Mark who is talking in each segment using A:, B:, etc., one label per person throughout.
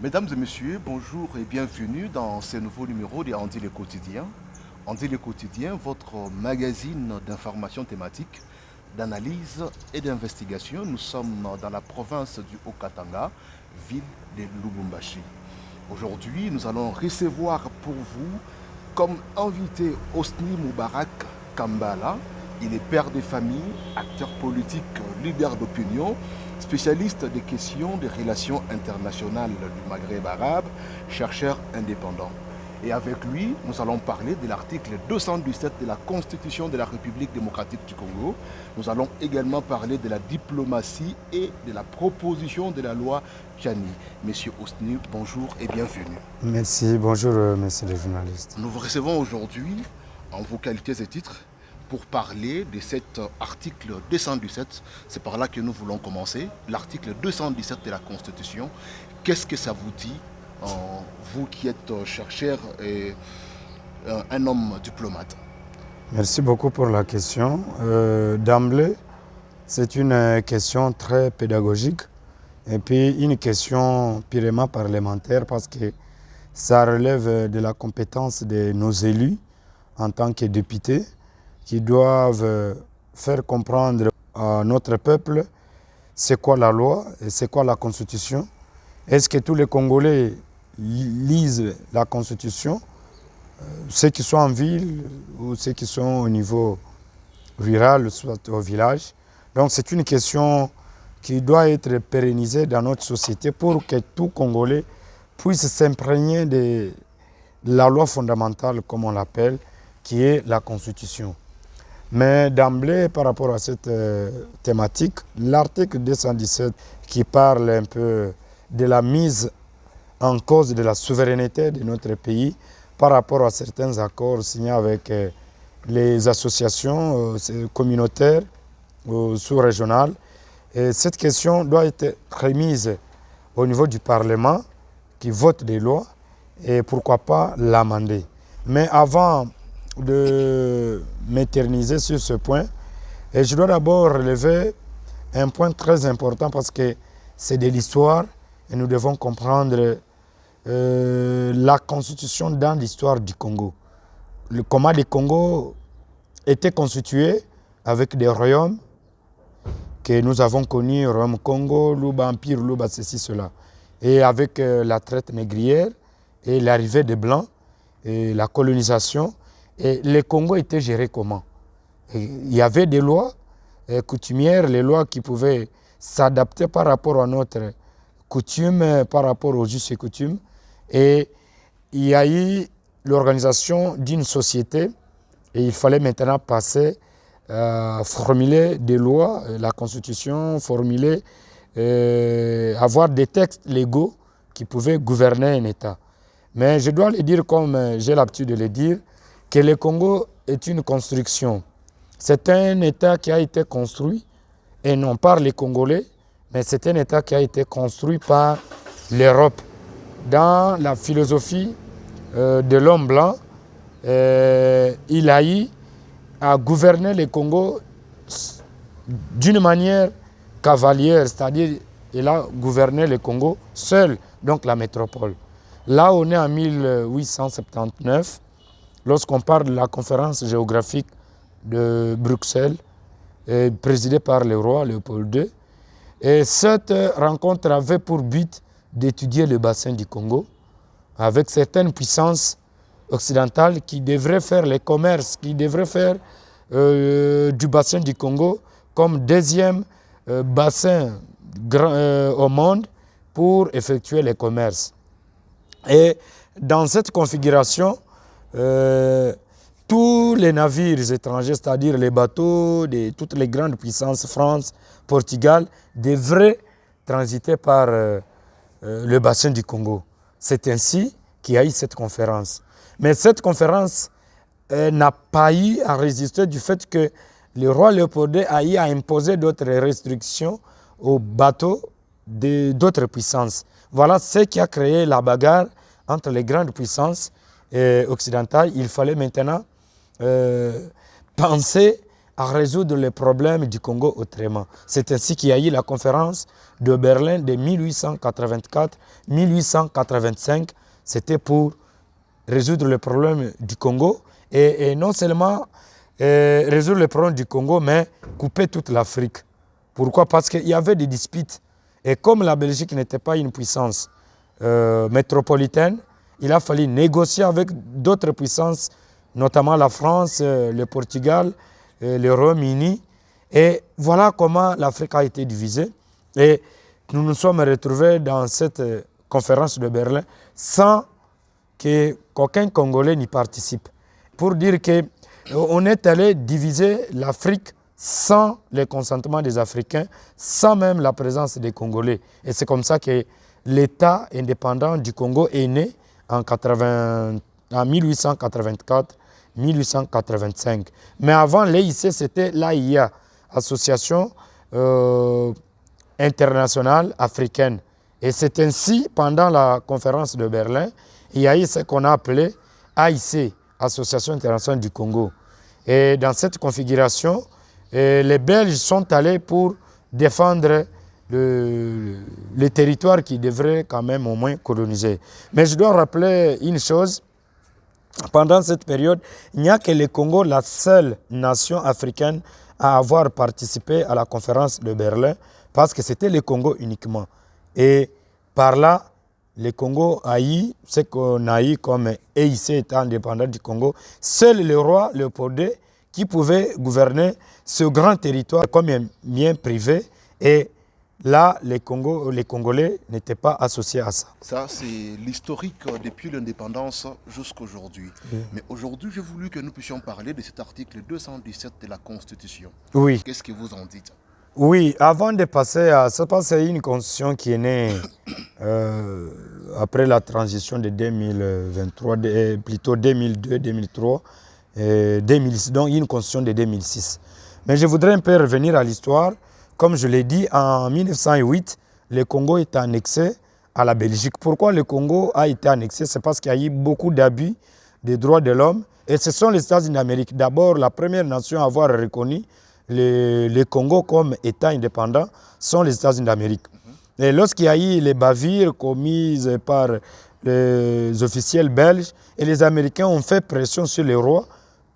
A: Mesdames et messieurs, bonjour et bienvenue dans ce nouveau numéro de Andy le Quotidien. Andy le Quotidien, votre magazine d'information thématique, d'analyse et d'investigation. Nous sommes dans la province du Haut-Katanga, ville de Lubumbashi. Aujourd'hui, nous allons recevoir pour vous comme invité Hosni Moubarak Kambala. Il est père de famille, acteur politique, leader d'opinion, spécialiste des questions des relations internationales du Maghreb arabe, chercheur indépendant. Et avec lui, nous allons parler de l'article 217 de la Constitution de la République démocratique du Congo. Nous allons également parler de la diplomatie et de la proposition de la loi Tchani. Monsieur Hosni, bonjour et bienvenue.
B: Merci, bonjour messieurs les journalistes.
A: Nous vous recevons aujourd'hui en vos qualités et titres pour parler de cet article 217. C'est par là que nous voulons commencer. L'article 217 de la Constitution. Qu'est-ce que ça vous dit, vous qui êtes chercheur et un homme diplomate?
B: Merci beaucoup pour la question. D'emblée, c'est une question très pédagogique et puis une question purement parlementaire parce que ça relève de la compétence de nos élus en tant que députés qui doivent faire comprendre à notre peuple c'est quoi la loi et c'est quoi la Constitution. Est-ce que tous les Congolais lisent la Constitution, ceux qui sont en ville ou ceux qui sont au niveau rural, soit au village? Donc c'est une question qui doit être pérennisée dans notre société pour que tout Congolais puisse s'imprégner de la loi fondamentale, comme on l'appelle, qui est la Constitution. Mais d'emblée, par rapport à cette thématique, l'article 217 qui parle un peu de la mise en cause de la souveraineté de notre pays par rapport à certains accords signés avec les associations communautaires ou sous-régionales. Et cette question doit être remise au niveau du Parlement qui vote des lois et pourquoi pas l'amender. Mais avant de m'éterniser sur ce point, et je dois d'abord relever un point très important parce que c'est de l'histoire et nous devons comprendre la constitution dans l'histoire du Congo. Comment le Congo était constitué avec des royaumes que nous avons connus, Royaume Congo, Luba Empire, Luba ceci, cela. Et avec la traite négrière et l'arrivée des Blancs et la colonisation, et le Congo était géré comment? Il y avait des lois coutumières, les lois qui pouvaient s'adapter par rapport à notre coutume, par rapport aux us et coutumes. Et il y a eu l'organisation d'une société et il fallait maintenant passer à formuler des lois, la constitution, formuler, avoir des textes légaux qui pouvaient gouverner un État. Mais je dois le dire comme j'ai l'habitude de le dire, que le Congo est une construction. C'est un État qui a été construit, et non par les Congolais, mais c'est un État qui a été construit par l'Europe. Dans la philosophie de l'homme blanc, il a eu à gouverner le Congo d'une manière cavalière, c'est-à-dire il a gouverné le Congo seul, donc la métropole. Là, on est en 1879, lorsqu'on parle de la conférence géographique de Bruxelles, présidée par le roi Léopold II. Et cette rencontre avait pour but d'étudier le bassin du Congo avec certaines puissances occidentales qui devraient faire les commerces, qui devraient faire du bassin du Congo comme deuxième bassin au monde pour effectuer les commerces. Et dans cette configuration, tous les navires étrangers, c'est-à-dire les bateaux de toutes les grandes puissances, France, Portugal, devraient transiter par le bassin du Congo. C'est ainsi qu'il y a eu cette conférence. Mais cette conférence n'a pas eu à résister du fait que le roi Léopold II a eu à imposer d'autres restrictions aux bateaux d'autres puissances. Voilà ce qui a créé la bagarre entre les grandes puissances occidentales. Il fallait maintenant penser à résoudre les problèmes du Congo autrement. C'est ainsi qu'il y a eu la conférence de Berlin de 1884-1885. C'était pour résoudre le problème du Congo et non seulement résoudre le problème du Congo, mais couper toute l'Afrique. Pourquoi? Parce qu'il y avait des disputes. Et comme la Belgique n'était pas une puissance métropolitaine, il a fallu négocier avec d'autres puissances, notamment la France, le Portugal, le Royaume-Uni. Et voilà comment l'Afrique a été divisée. Et nous nous sommes retrouvés dans cette conférence de Berlin sans qu'aucun Congolais n'y participe. Pour dire qu'on est allé diviser l'Afrique sans le consentement des Africains, sans même la présence des Congolais. Et c'est comme ça que l'État indépendant du Congo est né en 1884-1885. Mais avant l'EIC, c'était l'AIA, Association internationale africaine. Et c'est ainsi, pendant la conférence de Berlin, il y a eu ce qu'on a appelé AIC, Association internationale du Congo. Et dans cette configuration, les Belges sont allés pour défendre le territoire qui devrait quand même au moins coloniser. Mais je dois rappeler une chose, pendant cette période, il n'y a que le Congo, la seule nation africaine à avoir participé à la conférence de Berlin, parce que c'était le Congo uniquement. Et par là, le Congo a eu ce qu'on a eu comme EIC, État indépendant du Congo. Seul le roi Léopold II qui pouvait gouverner ce grand territoire comme un bien privé. Et là, les Congolais n'étaient pas associés à ça.
A: Ça, c'est l'historique depuis l'indépendance jusqu'à aujourd'hui. Oui. Mais aujourd'hui, j'ai voulu que nous puissions parler de cet article 217 de la Constitution.
B: Oui.
A: Qu'est-ce que vous en dites?
B: Oui, avant de passer à ça, c'est une constitution qui est née après la transition de 2023, plutôt 2002, 2003, 2006, donc une constitution de 2006. Mais je voudrais un peu revenir à l'histoire. Comme je l'ai dit, en 1908, le Congo est annexé à la Belgique. Pourquoi le Congo a été annexé? C'est parce qu'il y a eu beaucoup d'abus des droits de l'homme. Et ce sont les États-Unis d'Amérique, d'abord la première nation à avoir reconnu le Congo comme État indépendant, sont les États-Unis d'Amérique. Et lorsqu'il y a eu les bavures commises par les officiels belges, et les Américains ont fait pression sur le roi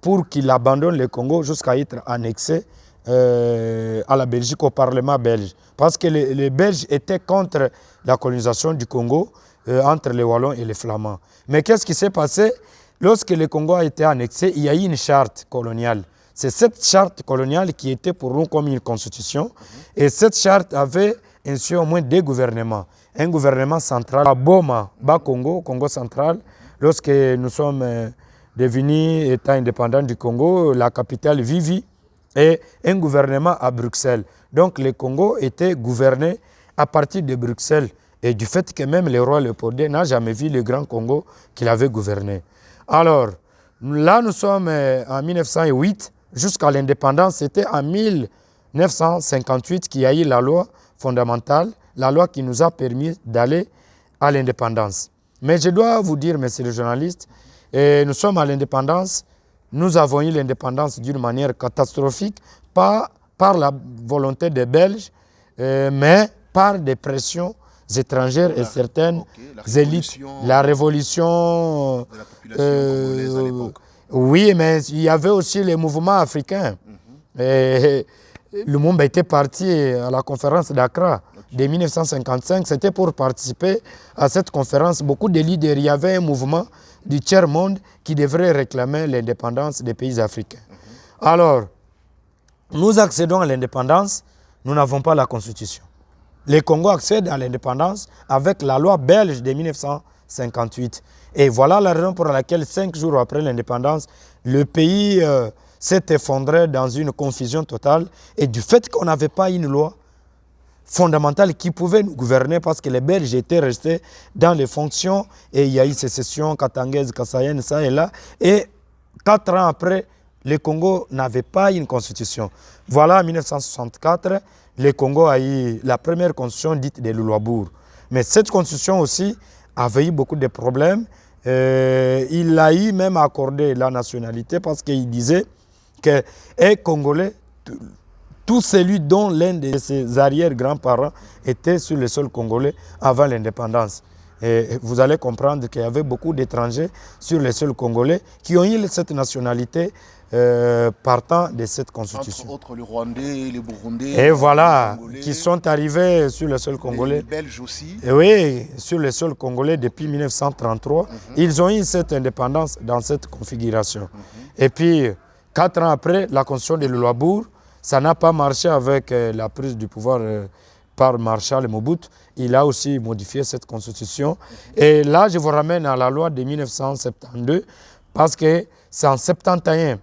B: pour qu'il abandonne le Congo jusqu'à être annexé à la Belgique, au Parlement belge. Parce que les Belges étaient contre la colonisation du Congo entre les Wallons et les Flamands. Mais qu'est-ce qui s'est passé? Lorsque le Congo a été annexé, il y a eu une charte coloniale. C'est cette charte coloniale qui était pour nous comme une constitution. Et cette charte avait ainsi au moins deux gouvernements. Un gouvernement central à Boma, Bas-Congo, Congo central. Lorsque nous sommes devenus État indépendant du Congo, la capitale Vivi, et un gouvernement à Bruxelles. Donc le Congo était gouverné à partir de Bruxelles. Et du fait que même le roi Léopold II n'a jamais vu le Grand Congo qu'il avait gouverné. Alors, là nous sommes en 1908. Jusqu'à l'indépendance, c'était en 1958 qu'il y a eu la loi fondamentale, la loi qui nous a permis d'aller à l'indépendance. Mais je dois vous dire, messieurs les journalistes, nous sommes à l'indépendance, nous avons eu l'indépendance d'une manière catastrophique, pas par la volonté des Belges, mais par des pressions étrangères et certaines élites. La révolution
A: de la population congolaise à l'époque.
B: Oui, mais il y avait aussi les mouvements africains. Et Lumumba était parti à la conférence d'Accra de 1955. C'était pour participer à cette conférence. Beaucoup de leaders, il y avait un mouvement du tiers-monde qui devrait réclamer l'indépendance des pays africains. Alors, nous accédons à l'indépendance, nous n'avons pas la constitution. Le Congo accède à l'indépendance avec la loi belge de 1958. Et voilà la raison pour laquelle, 5 jours après l'indépendance, le pays s'est effondré dans une confusion totale. Et du fait qu'on n'avait pas une loi fondamentale qui pouvait nous gouverner, parce que les Belges étaient restés dans les fonctions, et il y a eu sécession katangaise, kassaïenne, ça et là. Et 4 ans après, le Congo n'avait pas une constitution. Voilà, en 1964, le Congo a eu la première constitution dite de Lulwabourg. Mais cette constitution aussi avait eu beaucoup de problèmes. Il a eu même accordé la nationalité parce qu'il disait est congolais, tout celui dont l'un de ses arrière-grands-parents était sur le sol congolais avant l'indépendance. Et vous allez comprendre qu'il y avait beaucoup d'étrangers sur le sol congolais qui ont eu cette nationalité partant de cette constitution.
A: Entre autres, les Rwandais, les Burundais.
B: Et voilà,
A: les
B: qui sont arrivés sur le sol congolais.
A: Les Belges aussi.
B: Et oui, sur le sol congolais depuis 1933. Ils ont eu cette indépendance dans cette configuration. Et puis, 4 ans après, la constitution de Louabourg, ça n'a pas marché avec la prise du pouvoir par Marshal Mobutu. Il a aussi modifié cette constitution. Et là, je vous ramène à la loi de 1972, parce que c'est en 71,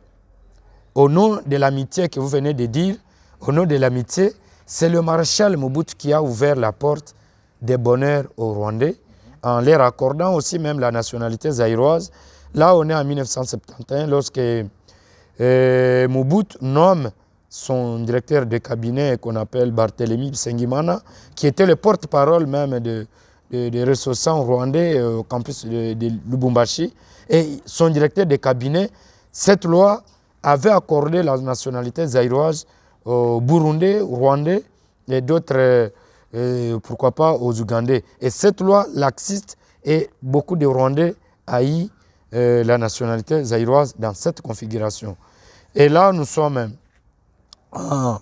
B: au nom de l'amitié que vous venez de dire, au nom de l'amitié, c'est le maréchal Mobutu qui a ouvert la porte des bonheurs aux Rwandais, en leur accordant aussi même la nationalité zaïroise. Là, on est en 1971, lorsque Mobutu nomme son directeur de cabinet qu'on appelle Barthélemy Sengimana, qui était le porte-parole même des ressortissants rwandais au campus de Lubumbashi. Et son directeur de cabinet, cette loi avait accordé la nationalité zaïroise aux Burundais, aux Rwandais et d'autres, pourquoi pas, aux Ougandais. Et cette loi laxiste, et beaucoup de Rwandais haïssent la nationalité zaïroise dans cette configuration. Et là, nous sommes en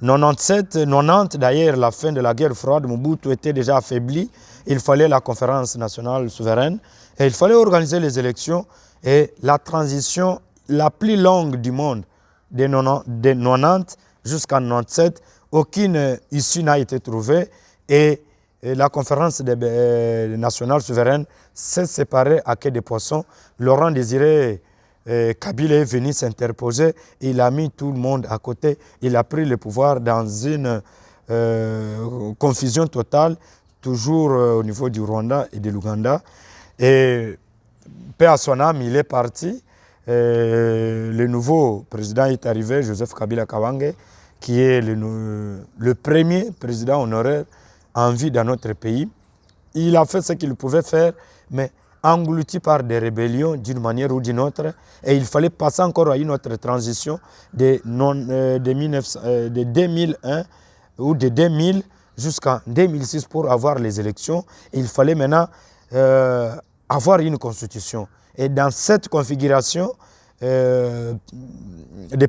B: 97, 90, d'ailleurs, la fin de la guerre froide, Mobutu était déjà affaibli. Il fallait la conférence nationale souveraine et il fallait organiser les élections. Et la transition la plus longue du monde, de 90 jusqu'à 97, aucune issue n'a été trouvée. Et la conférence nationale souveraine s'est séparée à quai de poisson. Laurent Désiré Kabila est venu s'interposer, il a mis tout le monde à côté, il a pris le pouvoir dans une confusion totale, toujours au niveau du Rwanda et de l'Ouganda. Et paix à son âme, il est parti. Le nouveau président est arrivé, Joseph Kabila Kabange, qui est le premier président honoraire en vie dans notre pays. Il a fait ce qu'il pouvait faire, mais englouti par des rébellions d'une manière ou d'une autre, et il fallait passer encore à une autre transition de 2001 ou de 2000 jusqu'en 2006 pour avoir les élections. Il fallait maintenant avoir une constitution. Et dans cette configuration de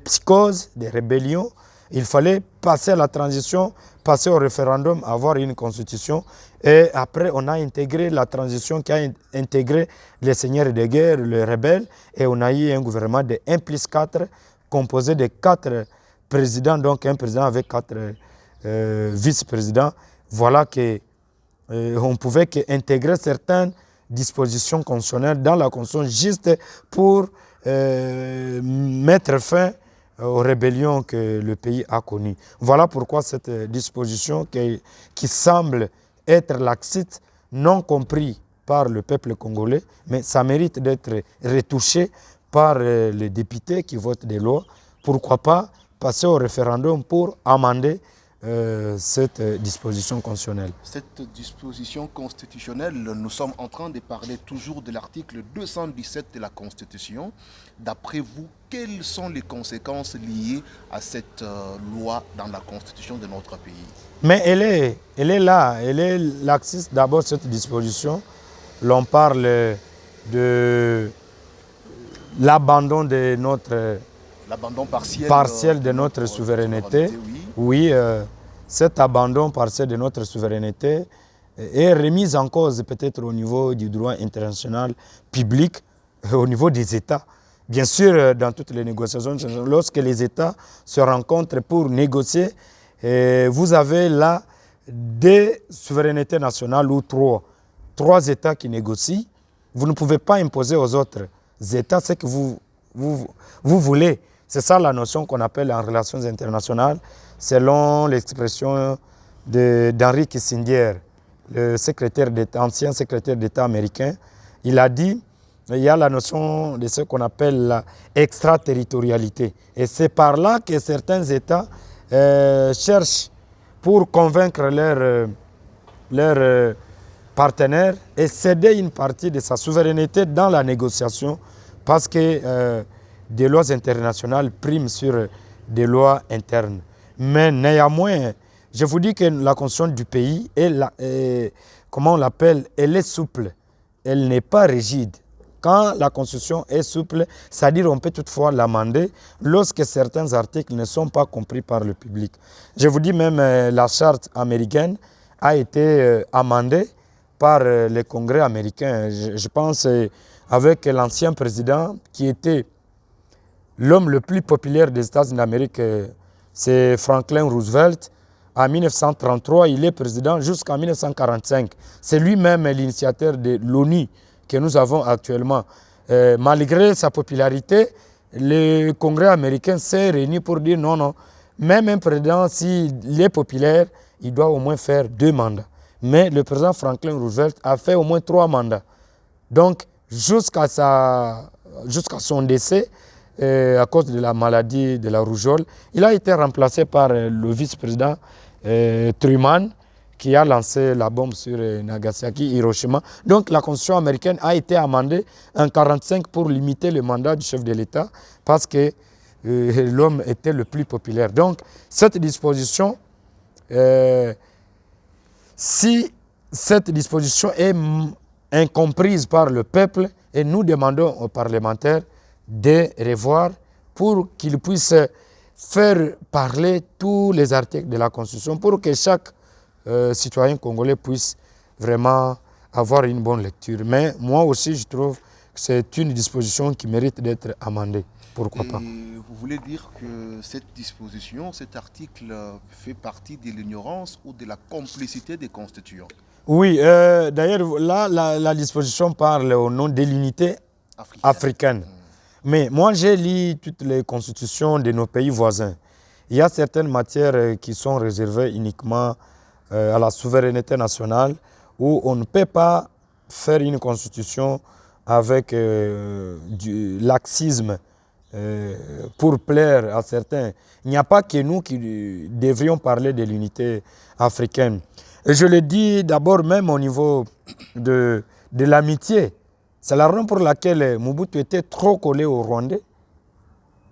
B: psychose, de rébellion, il fallait passer à la transition, passer au référendum, avoir une constitution. Et après, on a intégré la transition qui a intégré les seigneurs de guerre, les rebelles, et on a eu un gouvernement de 1 plus 4, composé de 4 présidents, donc un président avec 4 vice-présidents. Voilà qu'on pouvait intégrer certaines dispositions constitutionnelles dans la Constitution juste pour mettre fin aux rébellions que le pays a connues. Voilà pourquoi cette disposition qui semble être laxiste, non compris par le peuple congolais, mais ça mérite d'être retouché par les députés qui votent des lois. Pourquoi pas passer au référendum pour amender cette disposition constitutionnelle.
A: Cette disposition constitutionnelle, nous sommes en train de parler toujours de l'article 217 de la Constitution. D'après vous, quelles sont les conséquences liées à cette loi dans la Constitution de notre pays?
B: Mais elle est là, elle est laxiste. D'abord, cette disposition, l'on parle de l'abandon de notre...
A: L'abandon
B: partiel de notre souveraineté. Oui, cet abandon partiel de notre souveraineté est remis en cause peut-être au niveau du droit international public, au niveau des États. Bien sûr, dans toutes les négociations, lorsque les États se rencontrent pour négocier, vous avez là 2 souverainetés nationales ou 3 États qui négocient. Vous ne pouvez pas imposer aux autres États ce que vous voulez. C'est ça la notion qu'on appelle en relations internationales, selon l'expression d'Henry Kissinger, le ancien secrétaire d'État américain. Il a dit qu'il y a la notion de ce qu'on appelle l'extraterritorialité. Et c'est par là que certains États cherchent, pour convaincre leurs partenaires, et céder une partie de sa souveraineté dans la négociation, parce que des lois internationales priment sur des lois internes. Mais néanmoins, je vous dis que la constitution du pays comment on l'appelle, elle est souple, elle n'est pas rigide. Quand la constitution est souple, c'est-à-dire on peut toutefois l'amender lorsque certains articles ne sont pas compris par le public. Je vous dis même la charte américaine a été amendée par le Congrès américain. Je pense avec l'ancien président qui était l'homme le plus populaire des États-Unis d'Amérique, c'est Franklin Roosevelt. En 1933, il est président jusqu'en 1945. C'est lui-même l'initiateur de l'ONU que nous avons actuellement. Malgré sa popularité, le Congrès américain s'est réuni pour dire non, non, même un président, s'il est populaire, il doit au moins faire 2 mandats. Mais le président Franklin Roosevelt a fait au moins 3 mandats. Donc, jusqu'à son décès, à cause de la maladie de la rougeole, il a été remplacé par le vice-président Truman, qui a lancé la bombe sur Nagasaki, Hiroshima. Donc la constitution américaine a été amendée en 1945 pour limiter le mandat du chef de l'État parce que l'homme était le plus populaire. Donc cette disposition, si cette disposition est incomprise par le peuple, et nous demandons aux parlementaires de revoir pour qu'ils puissent faire parler tous les articles de la Constitution pour que chaque citoyen congolais puisse vraiment avoir une bonne lecture. Mais moi aussi, je trouve que c'est une disposition qui mérite d'être amendée. Pourquoi pas?
A: Vous voulez dire que cette disposition, cet article fait partie de l'ignorance ou de la complicité des constituants?
B: Oui, d'ailleurs, là, la disposition parle au nom de l'unité africaine. Mais moi, j'ai lu toutes les constitutions de nos pays voisins. Il y a certaines matières qui sont réservées uniquement à la souveraineté nationale où on ne peut pas faire une constitution avec du laxisme pour plaire à certains. Il n'y a pas que nous qui devrions parler de l'unité africaine. Et je le dis d'abord même au niveau de l'amitié. C'est la raison pour laquelle Mobutu était trop collé aux Rwandais.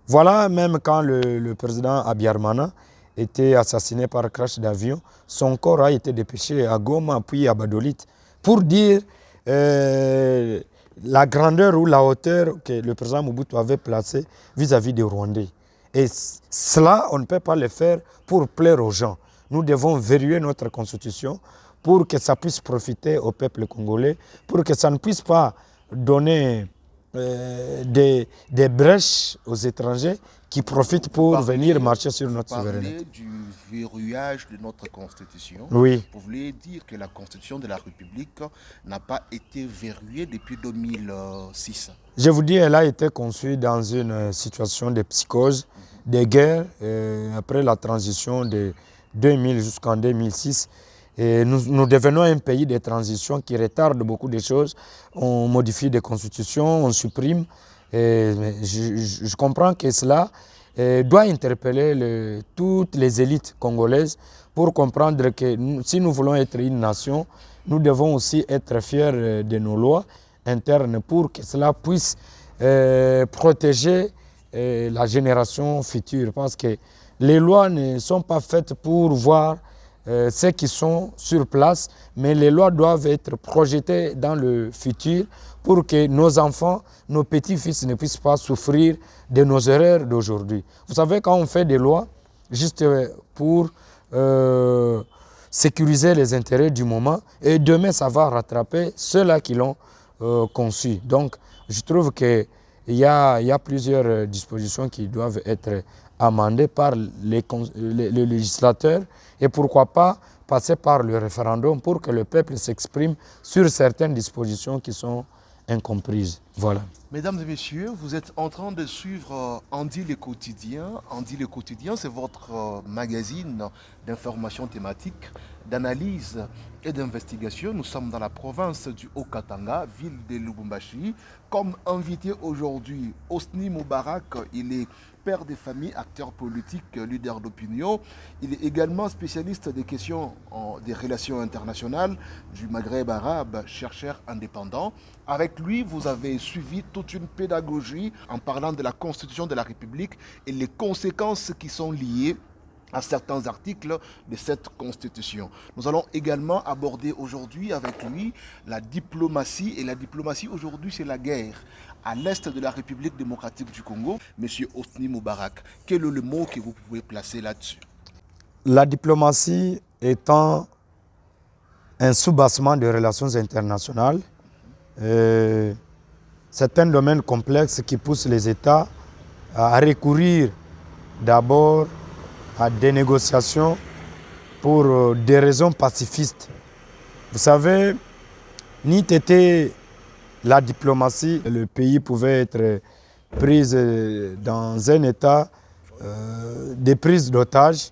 B: Voilà, même quand le président Abiyarimana était assassiné par crash d'avion, son corps a été dépêché à Goma puis à Badolit pour dire la grandeur ou la hauteur que le président Mobutu avait placée vis-à-vis des Rwandais. Et cela, on ne peut pas le faire pour plaire aux gens. Nous devons verrouiller notre constitution pour que ça puisse profiter au peuple congolais, pour que ça ne puisse pas donner des brèches aux étrangers qui profitent pour venir marcher sur notre souveraineté.
A: Du verrouillage de notre constitution.
B: Oui.
A: Vous voulez dire que la constitution de la République n'a pas été verrouillée depuis 2006?
B: Je vous dis, elle a été conçue dans une situation de psychose, de guerre, après la transition de 2000 jusqu'en 2006. Et nous devenons un pays de transition qui retarde beaucoup de choses. On modifie des constitutions, on supprime. Et je comprends que cela doit interpeller toutes les élites congolaises pour comprendre que si nous voulons être une nation, nous devons aussi être fiers de nos lois internes pour que cela puisse protéger la génération future. Parce que les lois ne sont pas faites pour voir ceux qui sont sur place, mais les lois doivent être projetées dans le futur pour que nos enfants, nos petits-fils ne puissent pas souffrir de nos erreurs d'aujourd'hui. Vous savez, quand on fait des lois, juste pour sécuriser les intérêts du moment, et demain ça va rattraper ceux-là qui l'ont conçu. Donc, je trouve qu'il y a plusieurs dispositions qui doivent être amendées par le législateur et pourquoi pas passer par le référendum pour que le peuple s'exprime sur certaines dispositions qui sont incomprises. Voilà.
A: Mesdames et messieurs, vous êtes en train de suivre Andi le quotidien. Andi le quotidien, c'est votre magazine d'information thématique d'analyse et d'investigation. Nous sommes dans la province du Haut-Katanga, ville de Lubumbashi. Comme invité aujourd'hui, Hosni Moubarak, il est père de famille, acteur politique, leader d'opinion. Il est également spécialiste des questions des relations internationales du Maghreb arabe, chercheur indépendant. Avec lui, vous avez suivi toute une pédagogie en parlant de la Constitution de la République et les conséquences qui sont liées à certains articles de cette Constitution. Nous allons également aborder aujourd'hui avec lui la diplomatie. Et la diplomatie aujourd'hui, c'est la guerre. À l'est de la République démocratique du Congo, Monsieur Hosni Moubarak, quel est le mot que vous pouvez placer là-dessus?
B: La diplomatie étant un soubassement des relations internationales, c'est un domaine complexe qui pousse les États à recourir d'abord à des négociations pour des raisons pacifistes. Vous savez, ni était la diplomatie, le pays pouvait être pris dans un état de prise d'otages.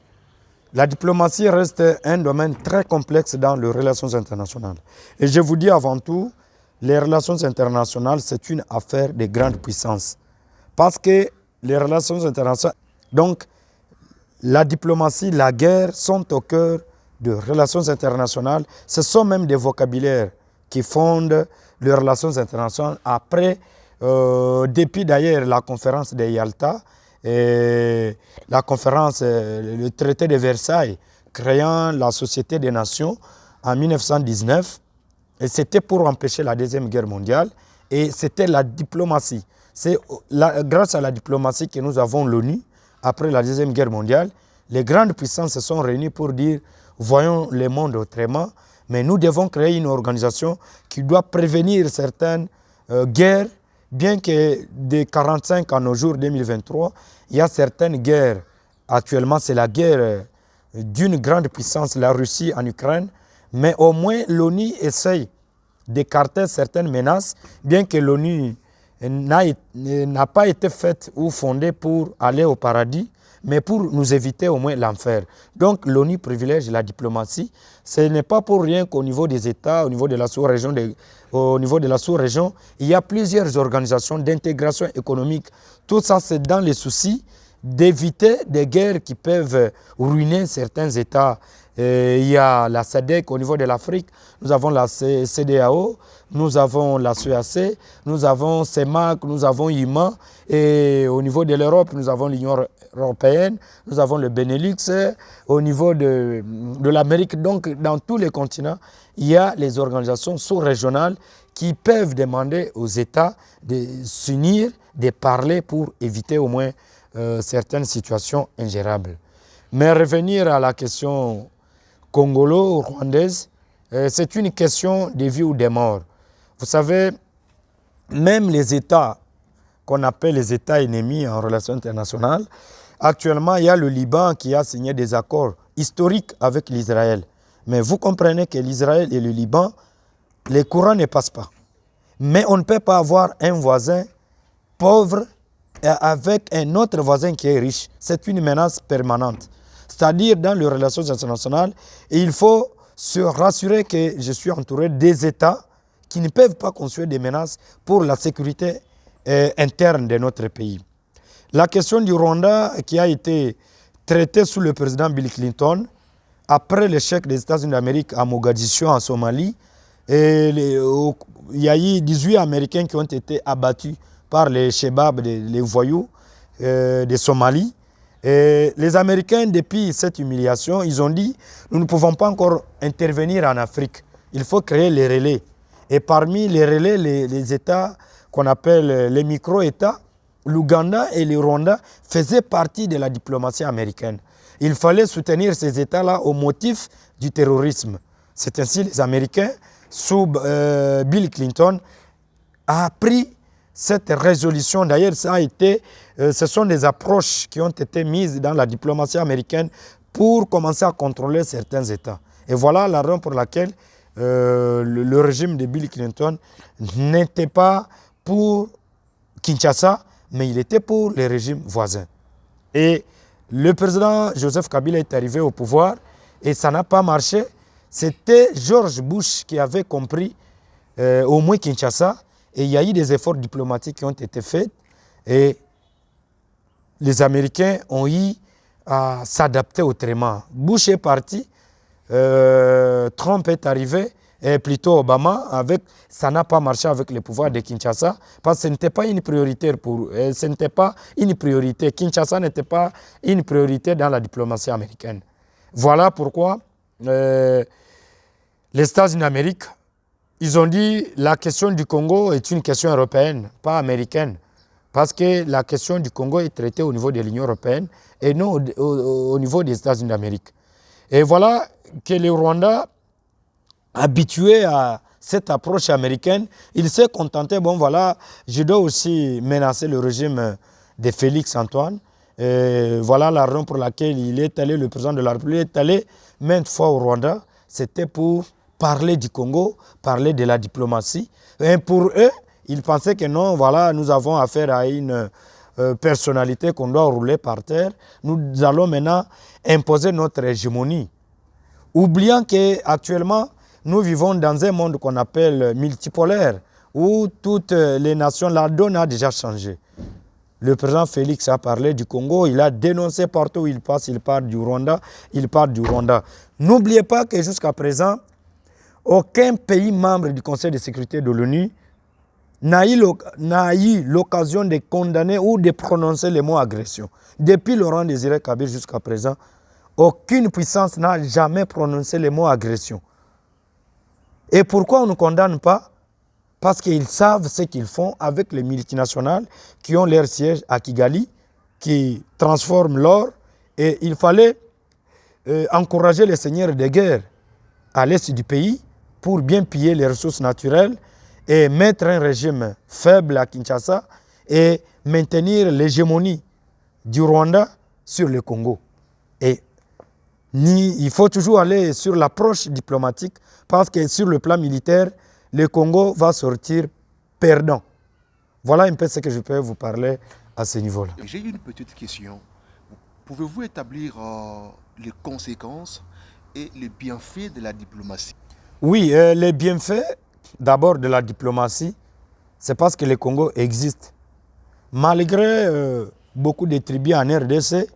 B: La diplomatie reste un domaine très complexe dans les relations internationales. Et je vous dis avant tout, les relations internationales, c'est une affaire de grandes puissances. Parce que les relations internationales, donc la diplomatie, la guerre sont au cœur de relations internationales. Ce sont même des vocabulaires qui fondent les relations internationales après, depuis d'ailleurs la conférence de Yalta, et la conférence, le traité de Versailles, créant la Société des Nations en 1919. Et c'était pour empêcher la Deuxième Guerre mondiale. Et c'était la diplomatie. C'est grâce à la diplomatie que nous avons l'ONU. Après la Deuxième Guerre mondiale, les grandes puissances se sont réunies pour dire « voyons le monde autrement, mais nous devons créer une organisation qui doit prévenir certaines guerres, bien que de 1945 à nos jours 2023, il y a certaines guerres. Actuellement, c'est la guerre d'une grande puissance, la Russie en Ukraine, mais au moins l'ONU essaye d'écarter certaines menaces, bien que l'ONU n'a pas été faite ou fondée pour aller au paradis, mais pour nous éviter au moins l'enfer. Donc l'ONU privilège la diplomatie. Ce n'est pas pour rien qu'au niveau des États, au niveau de la sous-région, il y a plusieurs organisations d'intégration économique. Tout ça, c'est dans les soucis d'éviter des guerres qui peuvent ruiner certains États. Il y a la SADC au niveau de l'Afrique, nous avons la CEDEAO, nous avons la CEAC, nous avons CEMAC, nous avons IMA, et au niveau de l'Europe, nous avons l'Union européenne, nous avons le Benelux, au niveau de l'Amérique. Donc, dans tous les continents, il y a les organisations sous-régionales qui peuvent demander aux États de s'unir, de parler pour éviter au moins certaines situations ingérables. Mais revenir à la question congolo-rwandaise, c'est une question de vie ou de mort. Vous savez, même les États qu'on appelle les États ennemis en relations internationales, actuellement, il y a le Liban qui a signé des accords historiques avec l'Israël. Mais vous comprenez que l'Israël et le Liban, les courants ne passent pas. Mais on ne peut pas avoir un voisin pauvre avec un autre voisin qui est riche. C'est une menace permanente. C'est-à-dire, dans les relations internationales, il faut se rassurer que je suis entouré des États qui ne peuvent pas construire des menaces pour la sécurité interne de notre pays. La question du Rwanda qui a été traitée sous le président Bill Clinton, après l'échec des États-Unis d'Amérique à Mogadiscio, en Somalie, il y a eu 18 Américains qui ont été abattus par les Shebabs, les voyous de Somalie. Et les Américains, depuis cette humiliation, ils ont dit « nous ne pouvons pas encore intervenir en Afrique, il faut créer les relais ». Et parmi les relais, les États qu'on appelle les micro-États, l'Ouganda et le Rwanda faisaient partie de la diplomatie américaine. Il fallait soutenir ces États-là au motif du terrorisme. C'est ainsi les Américains, sous Bill Clinton, a pris cette résolution. D'ailleurs, ce sont des approches qui ont été mises dans la diplomatie américaine pour commencer à contrôler certains États. Et voilà la raison pour laquelle le régime de Bill Clinton n'était pas pour Kinshasa, mais il était pour les régimes voisins. Et le président Joseph Kabila est arrivé au pouvoir et ça n'a pas marché. C'était George Bush qui avait compris au moins Kinshasa, et il y a eu des efforts diplomatiques qui ont été faits, et les Américains ont eu à s'adapter autrement. Bush est parti, Trump est arrivé, et plutôt Obama, ça n'a pas marché avec le pouvoir de Kinshasa, parce que ce n'était pas une priorité pour eux. Ce n'était pas une priorité. Kinshasa n'était pas une priorité dans la diplomatie américaine. Voilà pourquoi les États-Unis d'Amérique, ils ont dit la question du Congo est une question européenne, pas américaine. Parce que la question du Congo est traitée au niveau de l'Union européenne et non au niveau des États-Unis d'Amérique. Et voilà que le Rwanda, habitué à cette approche américaine, il s'est contenté, bon voilà, je dois aussi menacer le régime de Félix Antoine. Et voilà la raison pour laquelle il est allé, le président de la République est allé maintes fois au Rwanda. C'était pour parler du Congo, parler de la diplomatie. Et pour eux, ils pensaient que non, voilà, nous avons affaire à une personnalité qu'on doit rouler par terre. Nous allons maintenant imposer notre hégémonie. Oubliant qu'actuellement, nous vivons dans un monde qu'on appelle multipolaire, où toutes les nations, la donne a déjà changé. Le président Félix a parlé du Congo, il a dénoncé partout où il passe, il parle du Rwanda, il parle du Rwanda. N'oubliez pas que jusqu'à présent, aucun pays membre du Conseil de sécurité de l'ONU n'a eu l'occasion de condamner ou de prononcer le mot agression. Depuis Laurent Désiré Kabila jusqu'à présent, aucune puissance n'a jamais prononcé le mot agression. Et pourquoi on ne condamne pas? Parce qu'ils savent ce qu'ils font avec les multinationales qui ont leur siège à Kigali, qui transforment l'or. Et il fallait encourager les seigneurs de guerre à l'est du pays pour bien piller les ressources naturelles et mettre un régime faible à Kinshasa et maintenir l'hégémonie du Rwanda sur le Congo. Et il faut toujours aller sur l'approche diplomatique parce que sur le plan militaire, le Congo va sortir perdant. Voilà un peu ce que je peux vous parler à ce niveau-là.
A: J'ai une petite question. Pouvez-vous établir les conséquences et les bienfaits de la diplomatie?
B: Oui, les bienfaits d'abord de la diplomatie, c'est parce que le Congo existe. Malgré beaucoup de tribus en RDC,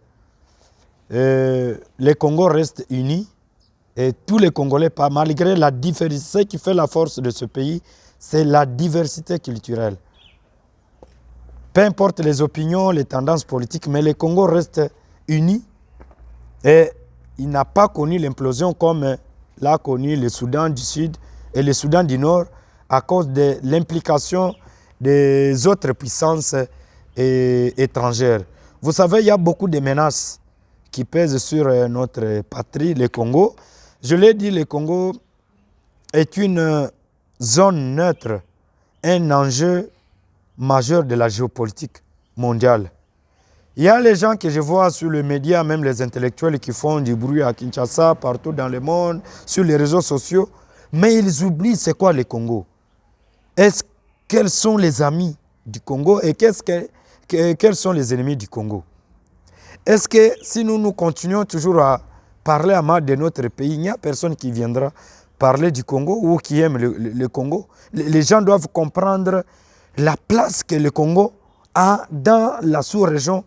B: le Congo reste uni. Et tous les Congolais, malgré la diversité, ce qui fait la force de ce pays, c'est la diversité culturelle. Peu importe les opinions, les tendances politiques, mais le Congo reste uni et il n'a pas connu l'implosion comme l'a connu le Soudan du Sud et le Soudan du Nord à cause de l'implication des autres puissances étrangères. Vous savez, il y a beaucoup de menaces qui pèsent sur notre patrie, le Congo. Je l'ai dit, le Congo est une zone neutre, un enjeu majeur de la géopolitique mondiale. Il y a les gens que je vois sur les médias, même les intellectuels qui font du bruit à Kinshasa, partout dans le monde, sur les réseaux sociaux, mais ils oublient c'est quoi le Congo. Quels sont les amis du Congo et quels sont les ennemis du Congo? Est-ce que si nous continuons toujours à parler à mal de notre pays, il n'y a personne qui viendra parler du Congo ou qui aime le Congo? Les gens doivent comprendre la place que le Congo a dans la sous-région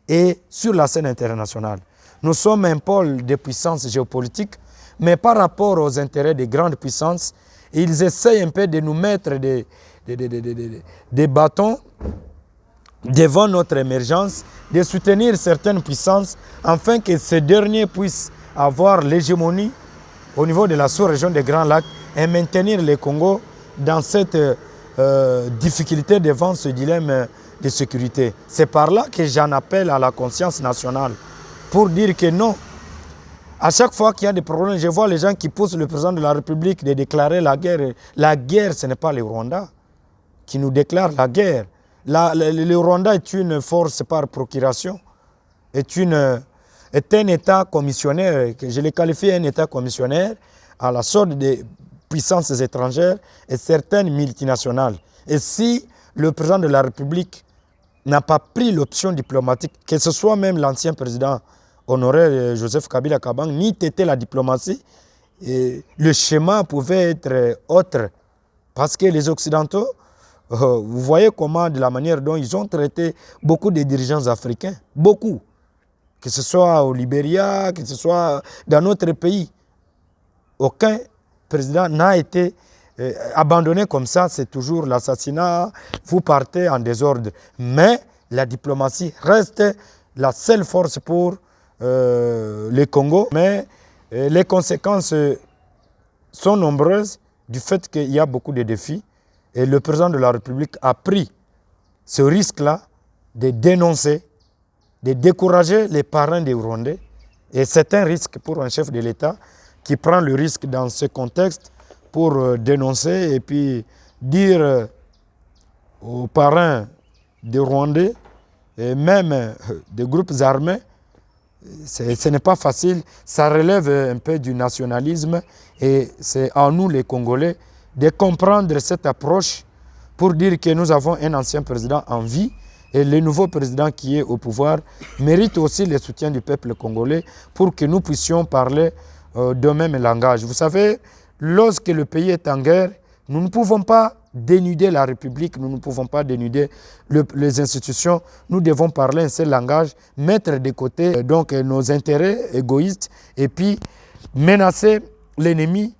B: et sur la scène internationale. Nous sommes un pôle de puissance géopolitique, mais par rapport aux intérêts des grandes puissances, ils essayent un peu de nous mettre des bâtons devant notre émergence, de soutenir certaines puissances, afin que ces derniers puissent avoir l'hégémonie au niveau de la sous-région des Grands Lacs et maintenir le Congo dans cette difficulté devant ce dilemme de sécurité. C'est par là que j'en appelle à la conscience nationale pour dire que non. À chaque fois qu'il y a des problèmes, je vois les gens qui poussent le président de la République de déclarer la guerre. La guerre, ce n'est pas le Rwanda qui nous déclare la guerre. Le Rwanda est une force par procuration, est un État commissionnaire, que je l'ai qualifié un État commissionnaire à la sorte des puissances étrangères et certaines multinationales. Et si le président de la République n'a pas pris l'option diplomatique, que ce soit même l'ancien président honoré Joseph Kabila Kabang, ni têté la diplomatie, le schéma pouvait être autre. Parce que les Occidentaux, vous voyez comment, de la manière dont ils ont traité beaucoup de dirigeants africains, beaucoup, que ce soit au Libéria, que ce soit dans notre pays. Aucun président n'a été abandonné comme ça, c'est toujours l'assassinat, vous partez en désordre. Mais la diplomatie reste la seule force pour le Congo. Mais les conséquences sont nombreuses du fait qu'il y a beaucoup de défis. Et le président de la République a pris ce risque-là de dénoncer, de décourager les parents des Rwandais. Et c'est un risque pour un chef de l'État qui prend le risque dans ce contexte pour dénoncer et puis dire aux parents des Rwandais et même des groupes armés, ce n'est pas facile, ça relève un peu du nationalisme et c'est à nous les Congolais de comprendre cette approche pour dire que nous avons un ancien président en vie et le nouveau président qui est au pouvoir mérite aussi le soutien du peuple congolais pour que nous puissions parler de même langage. Vous savez, lorsque le pays est en guerre, nous ne pouvons pas dénuder la République, nous ne pouvons pas dénuder les institutions. Nous devons parler un seul langage, mettre de côté donc nos intérêts égoïstes et puis menacer l'ennemi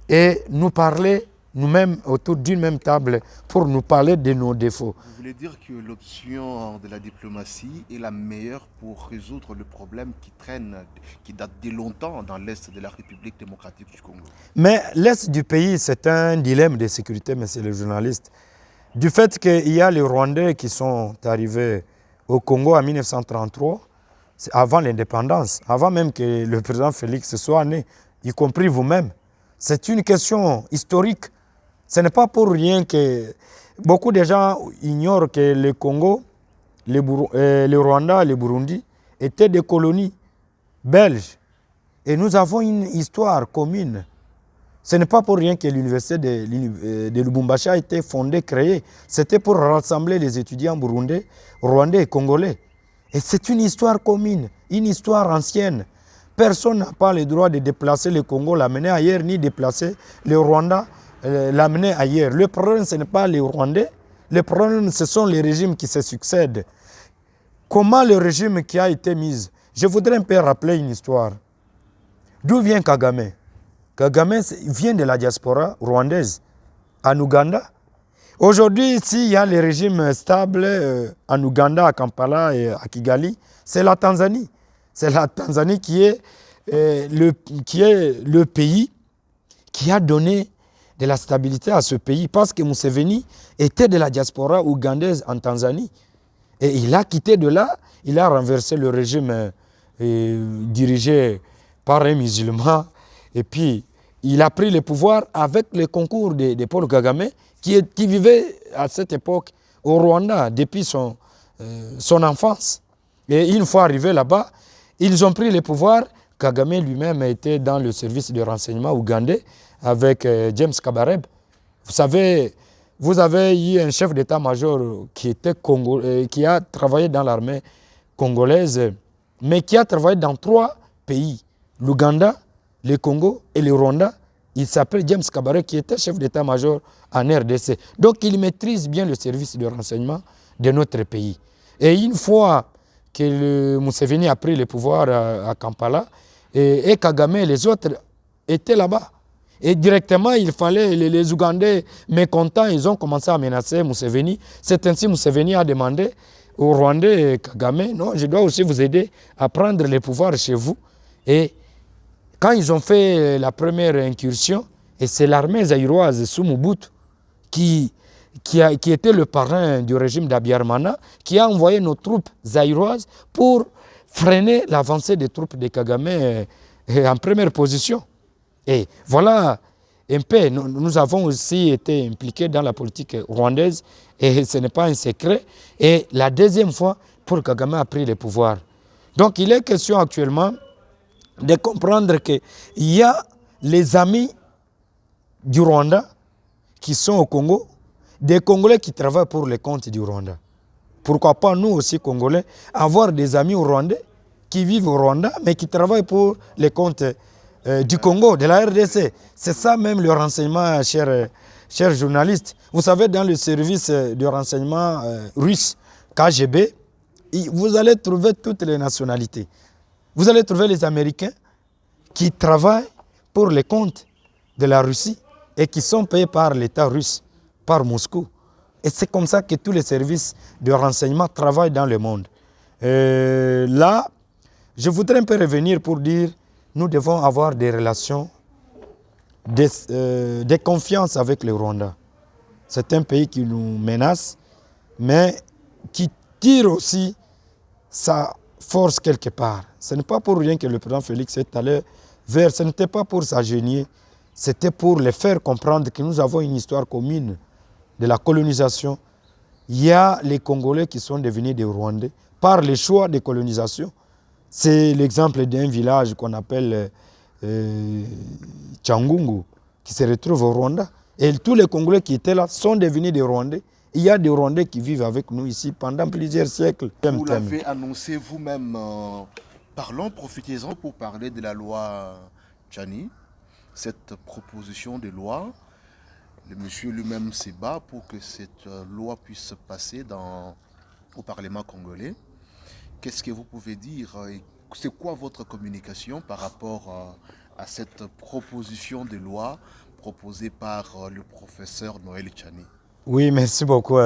B: et nous parler nous-mêmes autour d'une même table pour nous parler de nos défauts.
A: Vous voulez dire que l'option de la diplomatie est la meilleure pour résoudre le problème qui traîne, qui date de longtemps dans l'Est de la République démocratique du Congo?
B: Mais l'Est du pays, c'est un dilemme de sécurité, monsieur le journaliste. Du fait qu'il y a les Rwandais qui sont arrivés au Congo en 1933, avant l'indépendance, avant même que le président Félix soit né, y compris vous-même. C'est une question historique. Ce n'est pas pour rien que beaucoup de gens ignorent que le Congo, le Rwanda, le Burundi étaient des colonies belges. Et nous avons une histoire commune. Ce n'est pas pour rien que l'université de Lubumbashi a été fondée, créée. C'était pour rassembler les étudiants burundais, rwandais et congolais. Et c'est une histoire commune, une histoire ancienne. Personne n'a pas le droit de déplacer le Congo, l'amener ailleurs, ni déplacer le Rwanda, l'amener ailleurs. Le problème, ce n'est pas les Rwandais. Le problème, ce sont les régimes qui se succèdent. Comment le régime qui a été mis? Je voudrais un peu rappeler une histoire. D'où vient Kagame? Kagame vient de la diaspora rwandaise, en Ouganda. Aujourd'hui, s'il y a les régimes stables en Ouganda, à Kampala et à Kigali, c'est la Tanzanie. C'est la Tanzanie qui est le pays qui a donné de la stabilité à ce pays parce que Museveni était de la diaspora ougandaise en Tanzanie. Et il a quitté de là, il a renversé le régime dirigé par un musulman. Et puis, il a pris le pouvoir avec le concours de Paul Kagame qui vivait à cette époque au Rwanda depuis son enfance. Et une fois arrivé là-bas, ils ont pris le pouvoir. Kagame lui-même était dans le service de renseignement ougandais avec James Kabarebe. Vous savez, vous avez eu un chef d'état-major qui a travaillé dans l'armée congolaise, mais qui a travaillé dans 3 pays, l'Ouganda, le Congo et le Rwanda. Il s'appelle James Kabarebe, qui était chef d'état-major en RDC. Donc il maîtrise bien le service de renseignement de notre pays. Et une fois que Museveni a pris le pouvoir à Kampala, et Kagame et les autres étaient là-bas. Et directement, il fallait, les Ougandais mécontents, ils ont commencé à menacer Museveni. C'est ainsi que Museveni a demandé aux Rwandais et Kagame, non, je dois aussi vous aider à prendre le pouvoir chez vous. Et quand ils ont fait la première incursion, et c'est l'armée zaïroise sous Mobutu qui était le parrain du régime d'Abiyarimana, qui a envoyé nos troupes zaïroises pour freiner l'avancée des troupes de Kagame en première position. Et voilà un peu, nous avons aussi été impliqués dans la politique rwandaise et ce n'est pas un secret. Et la deuxième fois, Paul Kagame a pris le pouvoir. Donc il est question actuellement de comprendre qu'il y a les amis du Rwanda qui sont au Congo, des Congolais qui travaillent pour les comptes du Rwanda. Pourquoi pas nous aussi, Congolais, avoir des amis au Rwanda qui vivent au Rwanda, mais qui travaillent pour les comptes du Congo, de la RDC. C'est ça même le renseignement, chers journalistes. Vous savez, dans le service de renseignement russe, KGB, vous allez trouver toutes les nationalités. Vous allez trouver les Américains qui travaillent pour les comptes de la Russie et qui sont payés par l'État russe, par Moscou. Et c'est comme ça que tous les services de renseignement travaillent dans le monde. Là, je voudrais un peu revenir pour dire nous devons avoir des relations de confiance avec le Rwanda. C'est un pays qui nous menace, mais qui tire aussi sa force quelque part. Ce n'est pas pour rien que le président Félix est allé vers, ce n'était pas pour s'agenouiller, c'était pour les faire comprendre que nous avons une histoire commune de la colonisation. Il y a les Congolais qui sont devenus des Rwandais par les choix de colonisation. C'est l'exemple d'un village qu'on appelle Tchangungu, qui se retrouve au Rwanda. Et tous les Congolais qui étaient là sont devenus des Rwandais. Il y a des Rwandais qui vivent avec nous ici pendant plusieurs siècles.
A: Vous l'avez annoncé vous-même. Parlons, profitez-en pour parler de la loi Tchani. Cette proposition de loi, le monsieur lui-même se bat pour que cette loi puisse passer au Parlement congolais. Qu'est-ce que vous pouvez dire? C'est quoi votre communication par rapport à cette proposition de loi proposée par le professeur Noël Tchani?
B: Oui, merci beaucoup.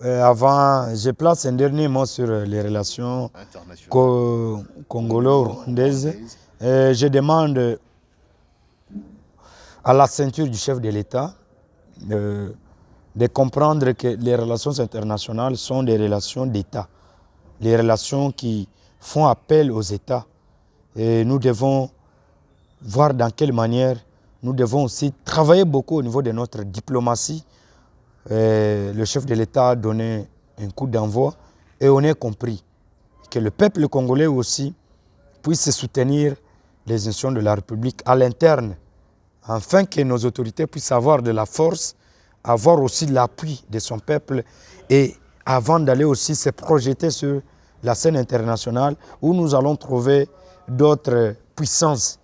B: Avant, je place un dernier mot sur les relations congolo-rwandaises. Je demande à la ceinture du chef de l'État de comprendre que les relations internationales sont des relations d'État, les relations qui font appel aux États. Et nous devons voir dans quelle manière nous devons aussi travailler beaucoup au niveau de notre diplomatie. Le chef de l'État a donné un coup d'envoi et on a compris que le peuple congolais aussi puisse soutenir les institutions de la République à l'interne, afin que nos autorités puissent avoir de la force, avoir aussi l'appui de son peuple et avant d'aller aussi se projeter sur la scène internationale où nous allons trouver d'autres puissances.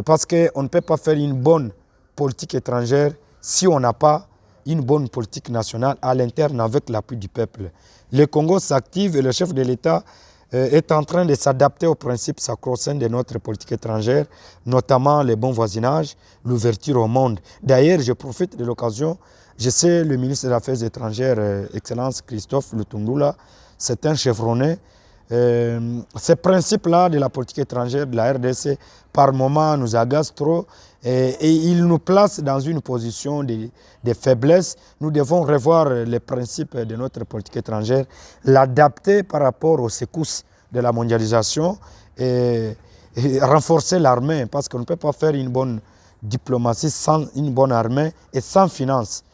B: Parce qu'on ne peut pas faire une bonne politique étrangère si on n'a pas une bonne politique nationale à l'interne avec l'appui du peuple. Le Congo s'active et le chef de l'État est en train de s'adapter aux principes sacro-saints de notre politique étrangère, notamment le bon voisinage, l'ouverture au monde. D'ailleurs, je profite de l'occasion, je sais le ministre des Affaires étrangères, Excellence Christophe Lutundula, c'est un chevronné. Ces principes-là de la politique étrangère de la RDC, par moments, nous agacent trop et ils nous placent dans une position de faiblesse. Nous devons revoir les principes de notre politique étrangère, l'adapter par rapport aux secousses de la mondialisation et renforcer l'armée, parce qu'on ne peut pas faire une bonne diplomatie sans une bonne armée et sans finances.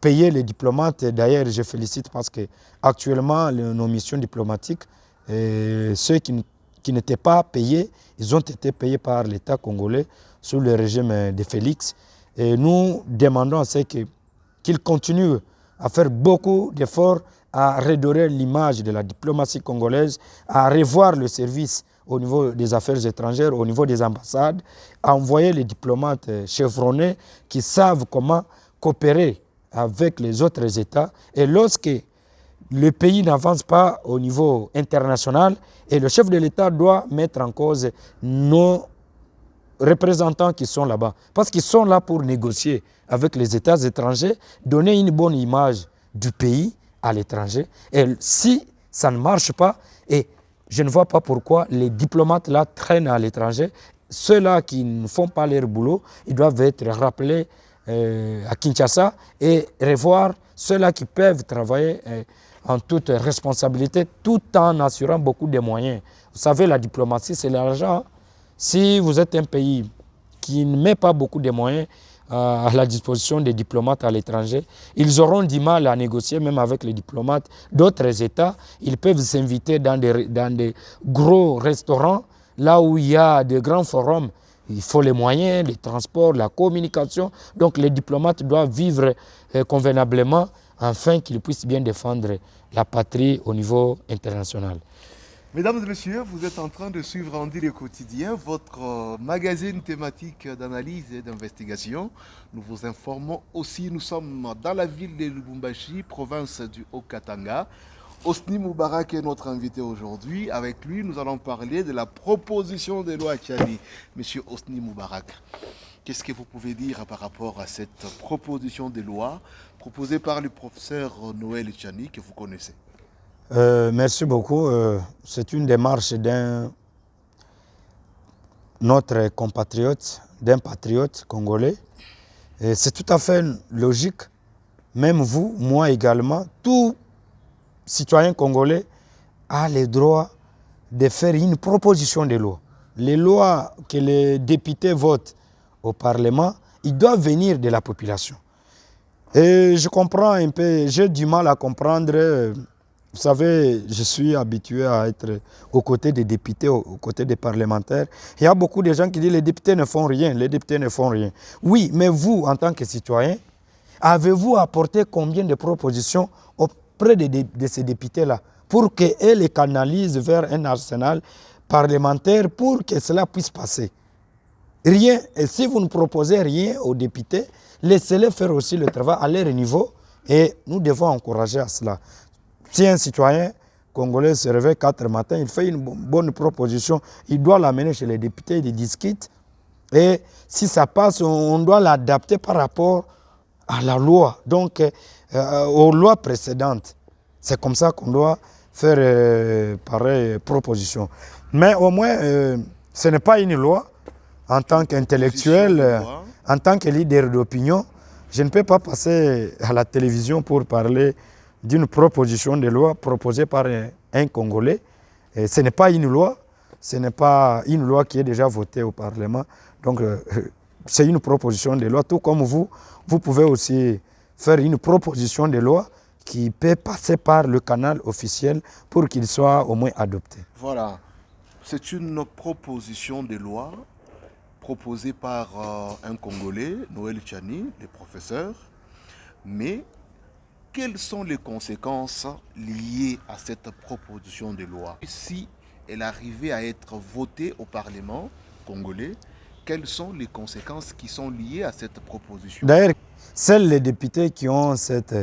B: Payer les diplomates, d'ailleurs je félicite parce que actuellement nos missions diplomatiques, ceux qui n'étaient pas payés, ils ont été payés par l'État congolais sous le régime de Félix. Et nous demandons à ceux qu'ils continuent à faire beaucoup d'efforts à redorer l'image de la diplomatie congolaise, à revoir le service au niveau des affaires étrangères, au niveau des ambassades, à envoyer les diplomates chevronnés qui savent comment coopérer avec les autres États. Et lorsque le pays n'avance pas au niveau international et le chef de l'État doit mettre en cause nos représentants qui sont là-bas. Parce qu'ils sont là pour négocier avec les États étrangers, donner une bonne image du pays à l'étranger. Et si ça ne marche pas, et je ne vois pas pourquoi les diplomates là traînent à l'étranger, ceux-là qui ne font pas leur boulot, ils doivent être rappelés à Kinshasa et revoir ceux-là qui peuvent travailler en toute responsabilité tout en assurant beaucoup de moyens. Vous savez, la diplomatie, c'est l'argent. Si vous êtes un pays qui ne met pas beaucoup de moyens à la disposition des diplomates à l'étranger, ils auront du mal à négocier même avec les diplomates d'autres États. Ils peuvent s'inviter dans des gros restaurants, là où il y a de grands forums. Il faut les moyens, les transports, la communication. Donc les diplomates doivent vivre convenablement afin qu'ils puissent bien défendre la patrie au niveau international.
A: Mesdames et messieurs, vous êtes en train de suivre Andy le quotidien, votre magazine thématique d'analyse et d'investigation. Nous vous informons aussi, nous sommes dans la ville de Lubumbashi, province du Haut-Katanga. Hosni Moubarak est notre invité aujourd'hui. Avec lui, nous allons parler de la proposition de loi Tchani. Monsieur Hosni Moubarak, qu'est-ce que vous pouvez dire par rapport à cette proposition de loi proposée par le professeur Noël Tchani que vous connaissez?
B: Merci beaucoup. C'est une démarche notre compatriote, d'un patriote congolais. C'est tout à fait logique. Même vous, moi également, tout citoyen congolais a le droit de faire une proposition de loi. Les lois que les députés votent au Parlement, ils doivent venir de la population. Et je comprends un peu, j'ai du mal à comprendre. Vous savez, je suis habitué à être aux côtés des députés, aux côtés des parlementaires. Il y a beaucoup de gens qui disent que les députés ne font rien, les députés ne font rien. Oui, mais vous, en tant que citoyen, avez-vous apporté combien de propositions auprès de ces députés-là pour qu'ils les canalisent vers un arsenal parlementaire pour que cela puisse passer? Rien. Et si vous ne proposez rien aux députés, laissez-les faire aussi le travail à leur niveau et nous devons encourager à cela. Si un citoyen congolais se réveille 4 matin, il fait une bonne proposition, il doit l'amener chez les députés, il discute. Et si ça passe, on doit l'adapter par rapport à la loi, donc aux lois précédentes. C'est comme ça qu'on doit faire pareille proposition. Mais au moins, ce n'est pas une loi. En tant qu'intellectuel, en tant que leader d'opinion, je ne peux pas passer à la télévision pour parler d'une proposition de loi proposée par un Congolais. Et ce n'est pas une loi, ce n'est pas une loi qui est déjà votée au Parlement. Donc, c'est une proposition de loi. Tout comme vous pouvez aussi faire une proposition de loi qui peut passer par le canal officiel pour qu'il soit au moins adopté.
A: Voilà, c'est une proposition de loi proposée par un Congolais, Noël Tchani, le professeur. Mais quelles sont les conséquences liées à cette proposition de loi? Si elle arrivait à être votée au Parlement congolais, quelles sont les conséquences qui sont liées à cette proposition?
B: D'ailleurs, seuls les députés qui ont cette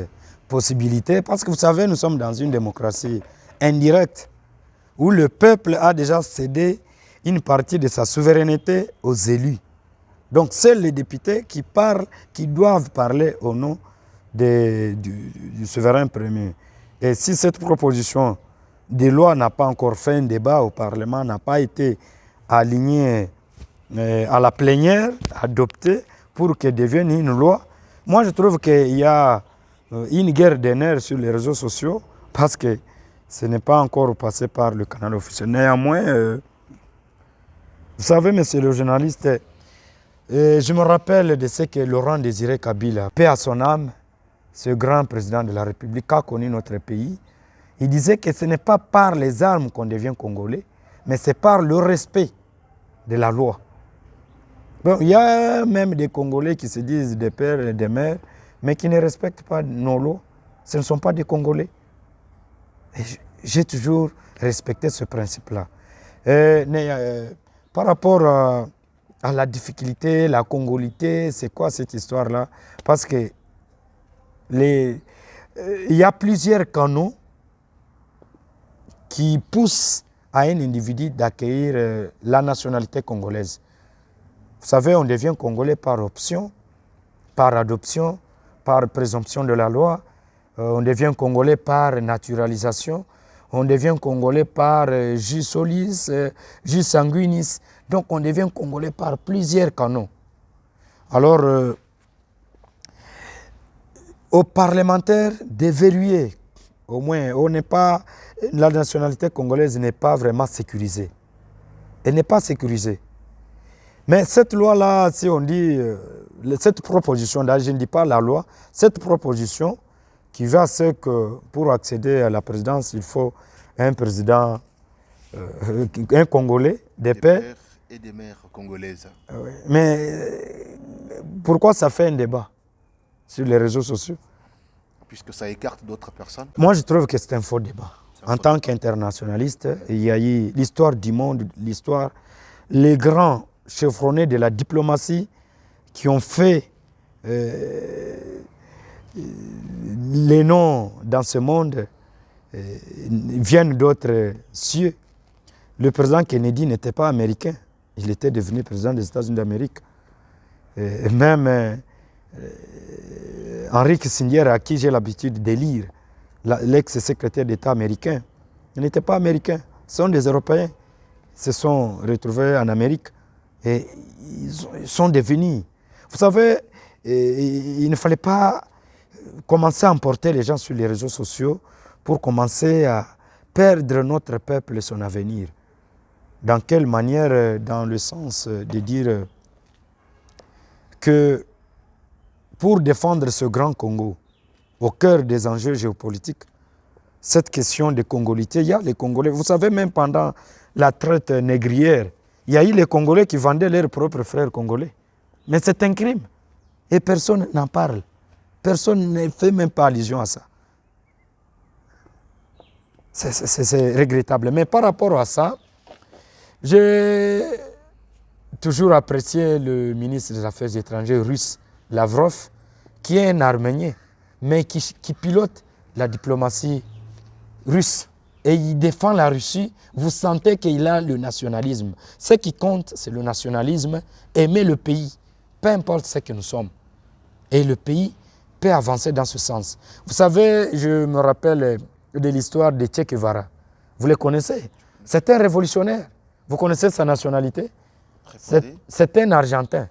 B: possibilité, parce que vous savez, nous sommes dans une démocratie indirecte, où le peuple a déjà cédé une partie de sa souveraineté aux élus. Donc, seuls les députés qui parlent, qui doivent parler au nom du souverain premier. Et si cette proposition de loi n'a pas encore fait un débat au Parlement, n'a pas été alignée à la plénière, adoptée pour qu'elle devienne une loi, moi je trouve qu'il y a une guerre des nerfs sur les réseaux sociaux parce que ce n'est pas encore passé par le canal officiel. Néanmoins, vous savez, monsieur le journaliste, je me rappelle de ce que Laurent Désiré Kabila, paix à son âme, ce grand président de la République a connu notre pays. Il disait que ce n'est pas par les armes qu'on devient congolais, mais c'est par le respect de la loi. Bon, il y a même des Congolais qui se disent des pères et des mères, mais qui ne respectent pas nos lois. Ce ne sont pas des Congolais. J'ai toujours respecté ce principe-là. Par rapport à la difficulté, la congolité, c'est quoi cette histoire-là? Parce que il y a plusieurs canaux qui poussent à un individu d'accueillir la nationalité congolaise. Vous savez, on devient congolais par option, par adoption, par présomption de la loi. On devient congolais par naturalisation. On devient congolais par jus solis, jus sanguinis. Donc on devient congolais par plusieurs canaux. Alors, aux parlementaires d'évaluer, au moins, la nationalité congolaise n'est pas vraiment sécurisée. Elle n'est pas sécurisée. Mais cette loi-là, si on dit, cette proposition-là, je ne dis pas la loi, cette proposition qui va à ce que pour accéder à la présidence, il faut un président, un Congolais, des pères
A: et des mères congolaises.
B: Mais pourquoi ça fait un débat sur les réseaux sociaux?
A: Puisque ça écarte d'autres personnes.
B: Moi, je trouve que c'est un faux débat. En tant qu'internationaliste, il y a eu l'histoire du monde, l'histoire, les grands chevronnés de la diplomatie qui ont fait les noms dans ce monde viennent d'autres cieux. Le président Kennedy n'était pas américain, il était devenu président des États-Unis d'Amérique. Même Henry Kissinger, à qui j'ai l'habitude de lire, l'ex-secrétaire d'État américain, il n'était pas américain, ce sont des Européens. Ils se sont retrouvés en Amérique et ils sont devenus. Vous savez, il ne fallait pas commencer à emporter les gens sur les réseaux sociaux pour commencer à perdre notre peuple et son avenir. Dans quelle manière? Dans le sens de dire que pour défendre ce grand Congo, au cœur des enjeux géopolitiques, cette question de congolité, il y a les Congolais. Vous savez, même pendant la traite négrière, il y a eu les Congolais qui vendaient leurs propres frères congolais. Mais c'est un crime. Et personne n'en parle. Personne ne fait même pas allusion à ça. C'est regrettable. Mais par rapport à ça, j'ai toujours apprécié le ministre des Affaires étrangères russe, Lavrov, qui est un Arménien, mais qui pilote la diplomatie russe. Et il défend la Russie. Vous sentez qu'il a le nationalisme. Ce qui compte, c'est le nationalisme, aimer le pays, peu importe ce que nous sommes. Et le pays peut avancer dans ce sens. Vous savez, je me rappelle de l'histoire de Che Guevara. Vous le connaissez? C'est un révolutionnaire. Vous connaissez sa nationalité? C'est un Argentin.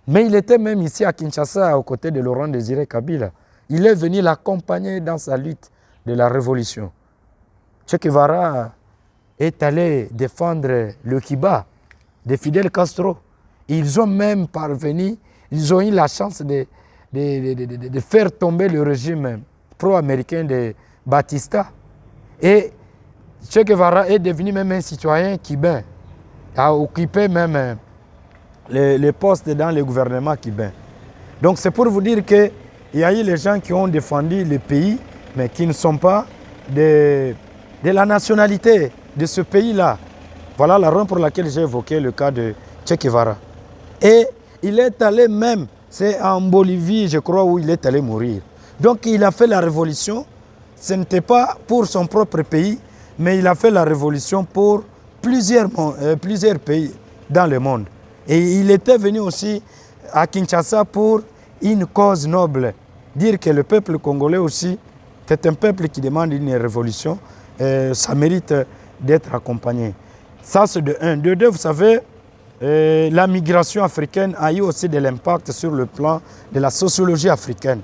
B: Mais il était même ici à Kinshasa, aux côtés de Laurent Désiré Kabila. Il est venu l'accompagner dans sa lutte de la révolution. Che Guevara est allé défendre le Kiba de Fidel Castro. Ils ont même parvenu, ils ont eu la chance de faire tomber le régime pro-américain de Batista. Et Che Guevara est devenu même un citoyen cubain, a occupé même les postes dans le gouvernement cubain. Donc c'est pour vous dire qu'il y a eu les gens qui ont défendu le pays, mais qui ne sont pas de la nationalité de ce pays-là. Voilà la raison pour laquelle j'ai évoqué le cas de Che Guevara. Et il est allé même, c'est en Bolivie, je crois, où il est allé mourir. Donc il a fait la révolution, ce n'était pas pour son propre pays, mais il a fait la révolution pour plusieurs pays dans le monde. Et il était venu aussi à Kinshasa pour une cause noble. Dire que le peuple congolais aussi, c'est un peuple qui demande une révolution, ça mérite d'être accompagné. Ça, c'est de un. De deux, vous savez, la migration africaine a eu aussi de l'impact sur le plan de la sociologie africaine.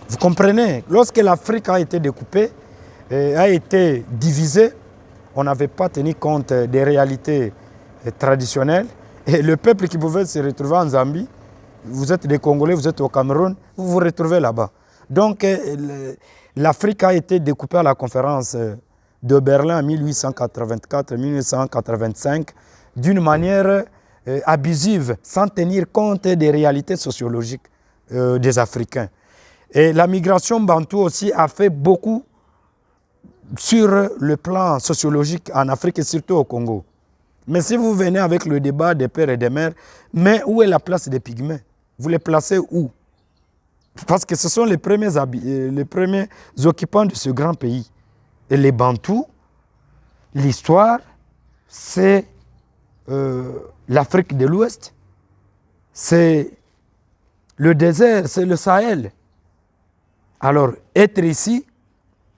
B: Vous comprenez? Lorsque l'Afrique a été découpée, a été divisée, on n'avait pas tenu compte des réalités traditionnelles. Et le peuple qui pouvait se retrouver en Zambie, vous êtes des Congolais, vous êtes au Cameroun, vous vous retrouvez là-bas. Donc l'Afrique a été découpée à la conférence de Berlin en 1884-1985 d'une manière abusive, sans tenir compte des réalités sociologiques des Africains. Et la migration bantou aussi a fait beaucoup sur le plan sociologique en Afrique et surtout au Congo. Mais si vous venez avec le débat des pères et des mères, mais où est la place des pygmées? Vous les placez où? Parce que ce sont les premiers occupants de ce grand pays. Et les Bantous, l'histoire, c'est l'Afrique de l'Ouest, c'est le désert, c'est le Sahel. Alors, être ici,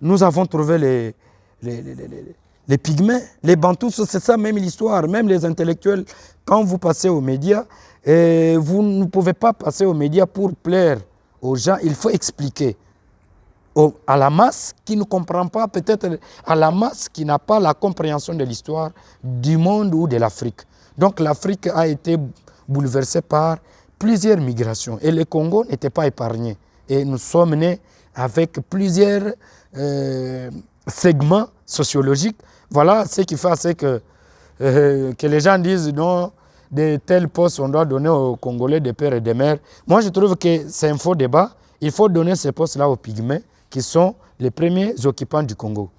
B: nous avons trouvé les pygmées, les Bantous, c'est ça même l'histoire, même les intellectuels, quand vous passez aux médias, vous ne pouvez pas passer aux médias pour plaire aux gens, il faut expliquer à la masse qui ne comprend pas, peut-être à la masse qui n'a pas la compréhension de l'histoire du monde ou de l'Afrique. Donc l'Afrique a été bouleversée par plusieurs migrations et le Congo n'était pas épargné. Et nous sommes nés avec plusieurs segments sociologiques. Voilà ce qui fait que les gens disent non, de tels postes on doit donner aux Congolais des pères et des mères. Moi je trouve que c'est un faux débat. Il faut donner ces postes-là aux pygmées qui sont les premiers occupants du Congo.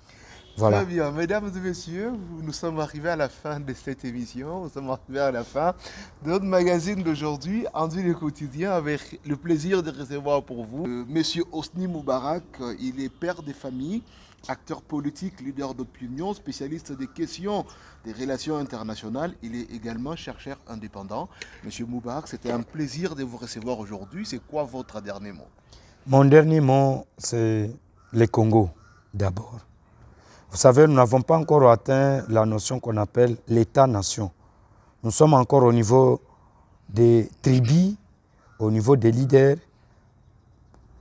B: Voilà.
A: Très bien, mesdames et messieurs, nous sommes arrivés à la fin de cette émission, nous sommes arrivés à la fin de notre magazine d'aujourd'hui, Andy le quotidien, avec le plaisir de recevoir pour vous Monsieur Hosni Moubarak. Il est père de famille, acteur politique, leader d'opinion, spécialiste des questions des relations internationales. Il est également chercheur indépendant. Monsieur Moubarak, c'était un plaisir de vous recevoir aujourd'hui. C'est quoi votre dernier mot?
B: Mon dernier mot, c'est le Congo, d'abord. Vous savez, nous n'avons pas encore atteint la notion qu'on appelle l'État-nation. Nous sommes encore au niveau des tribus, au niveau des leaders.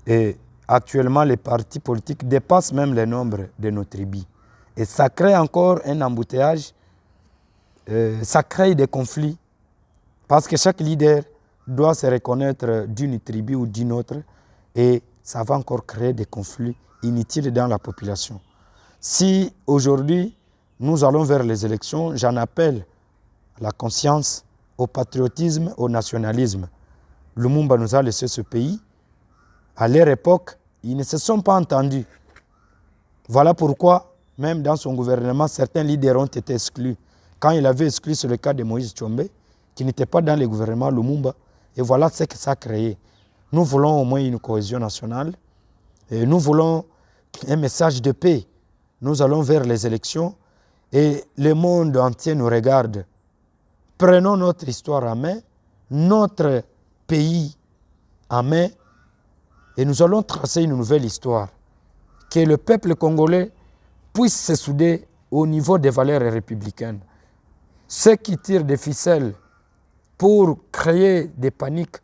B: Et actuellement, les partis politiques dépassent même le nombre de nos tribus. Et ça crée encore un embouteillage, ça crée des conflits. Parce que chaque leader doit se reconnaître d'une tribu ou d'une autre. Et ça va encore créer des conflits inutiles dans la population. Si aujourd'hui, nous allons vers les élections, j'en appelle à la conscience, au patriotisme, au nationalisme. Lumumba nous a laissé ce pays. À leur époque, ils ne se sont pas entendus. Voilà pourquoi, même dans son gouvernement, certains leaders ont été exclus. Quand il avait exclu sur le cas de Moïse Tshombe, qui n'était pas dans le gouvernement Lumumba, et voilà ce que ça a créé. Nous voulons au moins une cohésion nationale, et nous voulons un message de paix. Nous allons vers les élections et le monde entier nous regarde. Prenons notre histoire en main, notre pays en main et nous allons tracer une nouvelle histoire. Que le peuple congolais puisse se souder au niveau des valeurs républicaines. Ceux qui tirent des ficelles pour créer des paniques,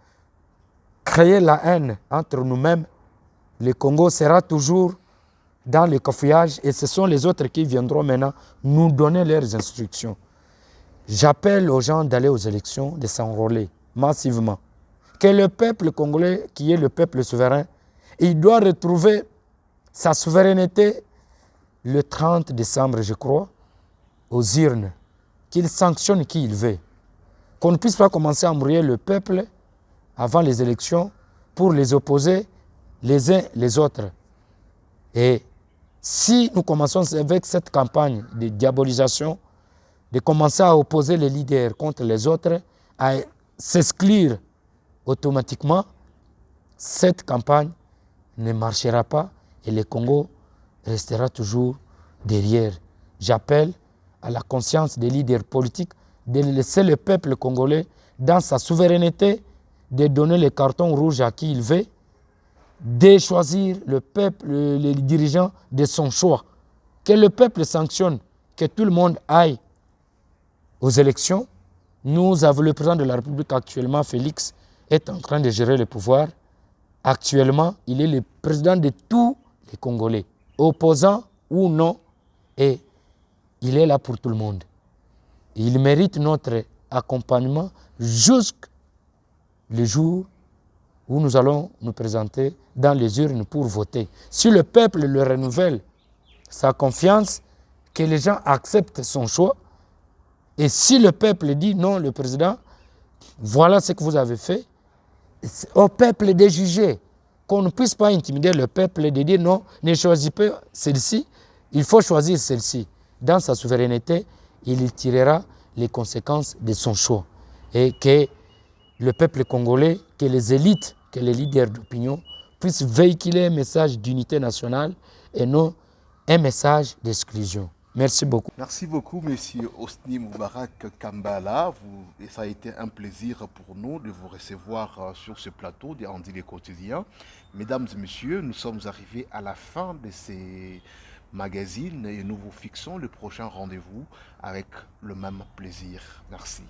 B: créer la haine entre nous-mêmes, le Congo sera toujours dans le cafouillage et ce sont les autres qui viendront maintenant nous donner leurs instructions. J'appelle aux gens d'aller aux élections, de s'enrôler massivement. Que le peuple congolais, qui est le peuple souverain, il doit retrouver sa souveraineté le 30 décembre, je crois, aux urnes, qu'il sanctionne qui il veut. Qu'on ne puisse pas commencer à embrouiller le peuple avant les élections pour les opposer les uns les autres. Et si nous commençons avec cette campagne de diabolisation, de commencer à opposer les leaders contre les autres, à s'exclure automatiquement, cette campagne ne marchera pas et le Congo restera toujours derrière. J'appelle à la conscience des leaders politiques de laisser le peuple congolais dans sa souveraineté, de donner le carton rouge à qui il veut, de choisir le peuple, les dirigeants de son choix. Que le peuple sanctionne, que tout le monde aille aux élections. Nous avons le président de la République actuellement, Félix, est en train de gérer le pouvoir. Actuellement, il est le président de tous les Congolais, opposants ou non, et il est là pour tout le monde. Il mérite notre accompagnement jusqu'au jour où nous allons nous présenter dans les urnes pour voter. Si le peuple le renouvelle sa confiance, que les gens acceptent son choix, et si le peuple dit non, le président, voilà ce que vous avez fait, c'est au peuple de juger. Qu'on ne puisse pas intimider le peuple de dire non, ne choisis pas celle-ci, il faut choisir celle-ci. Dans sa souveraineté, il tirera les conséquences de son choix. Et que le peuple congolais, que les élites, que les leaders d'opinion puissent véhiculer un message d'unité nationale et non un message d'exclusion. Merci beaucoup.
A: Merci beaucoup, Monsieur Hosni Moubarak Kambala. Ça a été un plaisir pour nous de vous recevoir sur ce plateau de Andy le quotidien. Mesdames et messieurs, nous sommes arrivés à la fin de ces magazines et nous vous fixons le prochain rendez-vous avec le même plaisir. Merci.